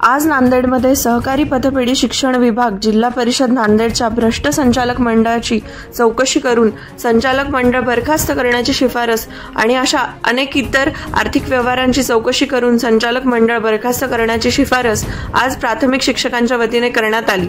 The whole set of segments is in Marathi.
आज नांदेडमध्ये सहकारी पतपेढी शिक्षण विभाग जिल्हा परिषद नांदेडच्या भ्रष्ट संचालक मंडळाची चौकशी करून संचालक मंडळ बरखास्त करण्याची शिफारस आणि अशा अनेक इतर आर्थिक व्यवहारांची चौकशी करून संचालक मंडळ बरखास्त करण्याची शिफारस आज प्राथमिक शिक्षकांच्या वतीने करण्यात आली।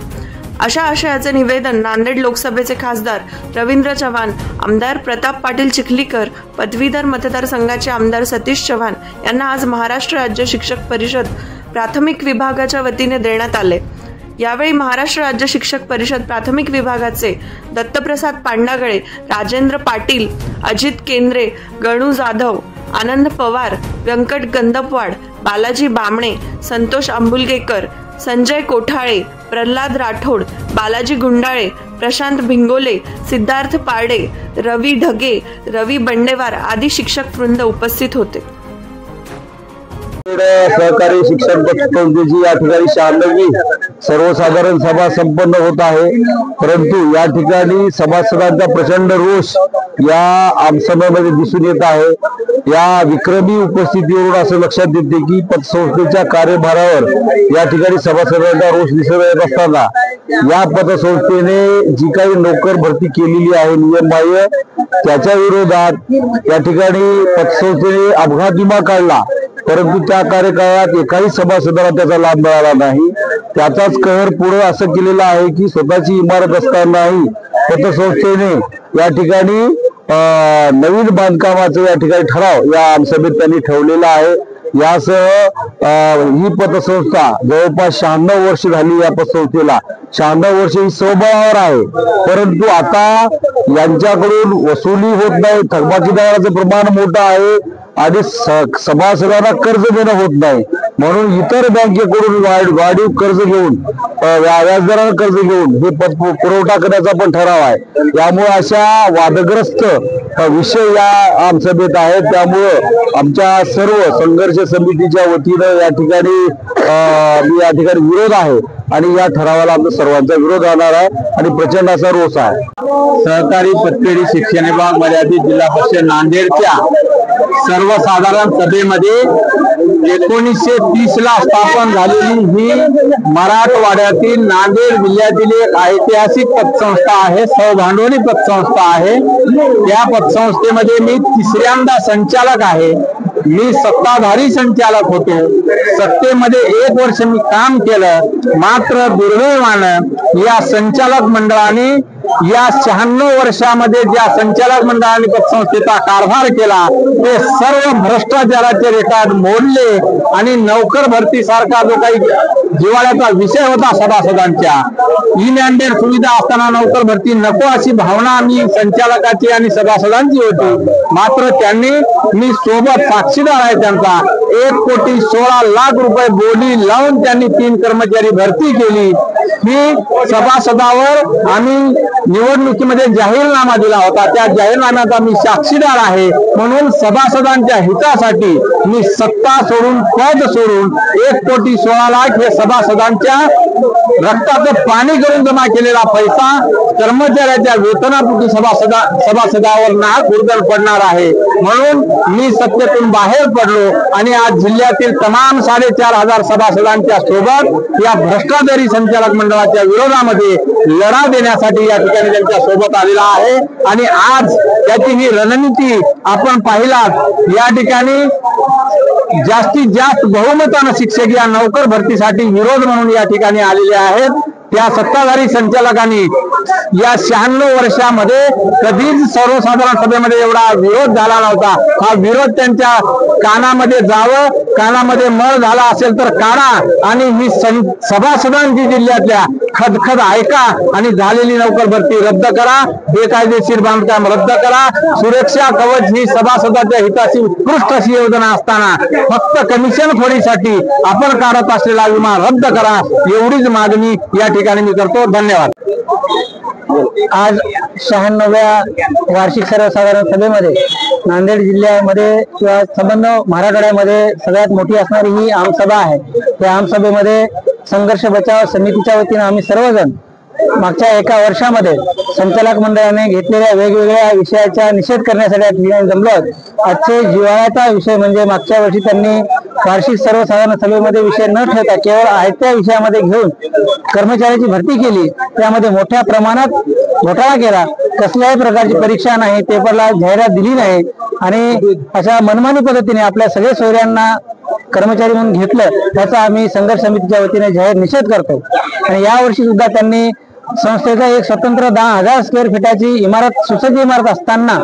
अशा आशयाचे निवेदन नांदेड लोकसभेचे खासदार रवींद्र चव्हाण, आमदार प्रताप पाटील चिखलीकर, पदवीधर मतदारसंघाचे आमदार सतीश चव्हाण यांना आज महाराष्ट्र राज्य शिक्षक परिषद प्राथमिक विभागाच्या वतीने देण्यात आले। यावेळी महाराष्ट्र राज्य शिक्षक परिषद प्राथमिक विभागाचे दत्तप्रसाद पांडागळे, राजेंद्र पाटील, अजित केंद्रे, गणू जाधव, आनंद पवार, व्यंकट गंधपवाड, बालाजी बामणे, संतोष आंबुलगेकर, संजय कोठाळे, प्रल्हाद राठोड, बालाजी गुंडाळे, प्रशांत भिंगोले, सिद्धार्थ पारडे, रवी ढगे, रवी बंडेवार आदी शिक्षक वृंद उपस्थित होते। सहकारी शिक्षण पतपेढीची या ठिकाणी 96वी सर्वसाधारण सभा संपन्न होत आहे, परंतु या ठिकाणी सभासदांचा प्रचंड रोष या आमसभेमध्ये दिसून येत आहे। या विक्रमी उपस्थितीवरून असं लक्षात येते की पतसंस्थेच्या कार्यभारावर या ठिकाणी सभासदांचा रोष दिसून येत असताना या पतसंस्थेने जी काही नोकर भरती केलेली आहे नियमबाह्य, त्याच्या विरोधात या ठिकाणी पतसंस्थेने अपघात विमा काढला, परंतु त्या कार्यकाळात एकाही सभासदाला त्याचा लाभ मिळाला नाही। त्याचाच कहर पुढे असं केलेला आहे की स्वतःची इमारत असतानाही पतसंस्थेने या ठिकाणी नवीन बांधकामाचं या ठिकाणी ठराव या आमसभेत त्यांनी ठेवलेला आहे। यासह ही पतसंस्था जवळपास 96 वर्ष झाली, या पतसंस्थेला 96 वर्ष ही स्वबळावर आहे, परंतु आता यांच्याकडून वसुली होत नाही, थकबाकीदाराचं प्रमाण मोठं आहे आणि सभासदांना कर्ज देणं होत नाही, म्हणून इतर बँकेकडून वाढीव कर्ज घेऊन व्याजदरानं कर्ज घेऊन हे पुरवठा करण्याचा पण ठराव आहे। त्यामुळे अशा वादग्रस्त विषय या आमसभेत आहेत, त्यामुळं आमच्या सर्व संघर्ष समितीच्या वतीनं या ठिकाणी विरोध आहे आणि या ठरावाला आमचा सर्वांचा विरोध राहणार आहे आणि प्रचंड असा रोष आहे। सहकारी पतपेढी शिक्षण विभाग मर्यादित जिल्हा परिषद नांदेडच्या सर्वसाधारण सभेमध्ये 1930 ला स्थापन झालेली ही मराठवाड्यातील नांदेड जिल्ह्यातील एक ऐतिहासिक पतसंस्था आहे, सहभांडवली पतसंस्था आहे। त्या पतसंस्थेमध्ये मी तिसऱ्यांदा संचालक आहे। मी सत्ताधारी संचालक होतो, सत्तेमध्ये 1 वर्ष मी काम केलं, मात्र दुर्दैवानं या संचालक मंडळाने या 96 वर्षामध्ये ज्या संचालक मंडळाने पतसंस्थेचा कारभार केला ते सर्व भ्रष्टाचाराचे रेकॉर्ड मोडले आणि नोकर भरती सारखा जो काही जिव्हाळ्याचा विषय होता सभासदांच्या, ई मॅन्डेट सुविधा असताना नोकर भरती नको अशी भावना आम्ही संचालकाची आणि सभासदांची होती, मात्र त्यांनी, मी सोबत साक्षीदार आहे त्यांचा, 1,16,00,000 रुपये बोली लावून त्यांनी 3 कर्मचारी भरती केली। ही सभासदावर आम्ही निवडणुकीमध्ये जाहीरनामा दिला होता, त्या जाहीरनाम्याचा मी साक्षीदार आहे, म्हणून सभासदांच्या हितासाठी मी सत्ता सोडून पद सोडून 1,16,00,000 हे सभासदांच्या रक्ताचं पाणी करून जमा केलेला पैसा कर्मचाऱ्याच्या वेतनापोटी सभासदावर नाहक उर्दन पडणार आहे, म्हणून मी सत्तेतून बाहेर पडलो आणि आज जिल्ह्यातील तमाम 4,500 सभासदांच्या सोबत या भ्रष्टाचारी संचालक मंडळाच्या विरोधामध्ये लढा देण्यासाठी या ठिकाणी त्यांच्या सोबत आलेला आहे। आणि आज त्याची ही रणनीती आपण पाहिलात, या ठिकाणी जास्तीत जास्त बहुमतानं शिक्षक या नोकर भरतीसाठी विरोध म्हणून या ठिकाणी आलेले आहेत। त्या सत्ताधारी संचालकांनी या 96 वर्षामध्ये कधीच सर्वसाधारण सभेमध्ये एवढा विरोध झाला नव्हता। हा विरोध त्यांच्या कानामध्ये जावं, कानामध्ये मळ झाला असेल तर काढा आणि ही सभासदांची जिल्ह्यातल्या खदखद ऐका आणि झालेली नोकर भरती रद्द करा, बेकायदेशीर बांधकाम रद्द करा, सुरक्षा कवच ही सभासदाच्या हिताची उत्कृष्ट अशी योजना असताना फक्त कमिशन खोडीसाठी आपण काढत असलेला विमा रद्द करा, एवढीच मागणी या ठिकाणी मी करतो। धन्यवाद। आज 96व्या वार्षिक सर्वसाधारण सभेमध्ये नांदेड जिल्ह्यामध्ये किंवा संबंध मराठवाड्यामध्ये सगळ्यात मोठी असणारी ही आमसभा आहे। त्या आमसभेमध्ये संघर्ष बचाव समितीच्या वतीने आम्ही सर्वजण मागच्या एका वर्षामध्ये संचालक मंडळाने घेतलेल्या वेगवेगळ्या विषयाचा निषेध करण्यासाठी या ठिकाणी जमलो आहोत। आजचे जिव्हाळ्याचा विषय म्हणजे मागच्या वर्षी त्यांनी वार्षिक सर्वसाधारण सभेमध्ये विषय न ठेवता केवळ आयत्या विषयामध्ये घेऊन कर्मचाऱ्याची भरती केली, त्यामध्ये मोठ्या प्रमाणात घोटाळा केला, कसल्याही प्रकारची परीक्षा नाही, पेपरला जाहिरात दिली नाही आणि अशा मनमानी पद्धतीने आपल्या सगळ्या सोयऱ्यांना कर्मचारी म्हणून घेतलं, त्याचा आम्ही संघर्ष समितीच्या वतीने जाहीर निषेध करतो। आणि यावर्षी सुद्धा त्यांनी संस्थेचा एक स्वतंत्र 10,000 स्क्वेअर फीटाची इमारत सुसज्ज इमारत असताना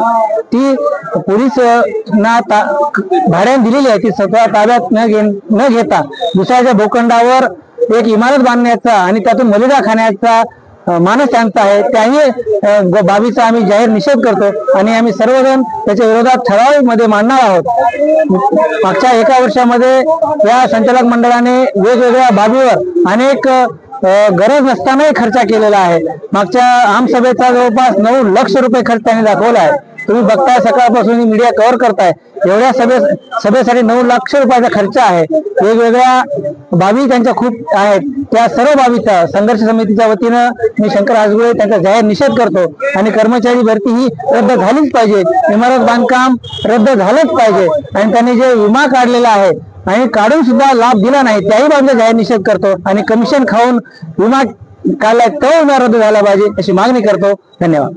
ती पोलीसना भाड्याने दिलेली आहे, ती स्वतः ताब्यात न घेता दुसऱ्याच्या भूखंडावर एक इमारत बांधण्याचा आणि त्यातून मलिदा खाण्याचा मानस त्यांचा आहे। त्याही बाबीचा आम्ही जाहीर निषेध करतो आणि आम्ही सर्वजण त्याच्या विरोधात ठराव मध्ये मांडणार आहोत। मागच्या एका वर्षामध्ये या संचालक मंडळाने वेगवेगळ्या बाबीवर अनेक गरज नसतानाही खर्च केलेला आहे। मागच्या आमसभेचा जवळपास 9 लाख रुपये खर्च त्यांनी दाखवला आहे। तुम्ही बघताय, सकाळपासून मीडिया कव्हर करताय, एवढ्या सभेसाठी 9 लाख रुपयाचा खर्च आहे। वेगवेगळ्या बाबी त्यांच्या खूप आहेत, त्या सर्व बाबीचा संघर्ष समितीच्या वतीनं मी शंकर आजगुळे त्यांचा जाहीर निषेध करतो आणि कर्मचारी भरती ही रद्द झालीच पाहिजे, इमारत बांधकाम रद्द झालंच पाहिजे आणि त्यांनी जे विमा काढलेला आहे आणि काढून सुद्धा लाभ दिला नाही त्याही बाबतीत जाहीर निषेध करतो आणि कमिशन खाऊन विमा काढलाय तो विमा रद्द झाला पाहिजे अशी मागणी करतो। धन्यवाद।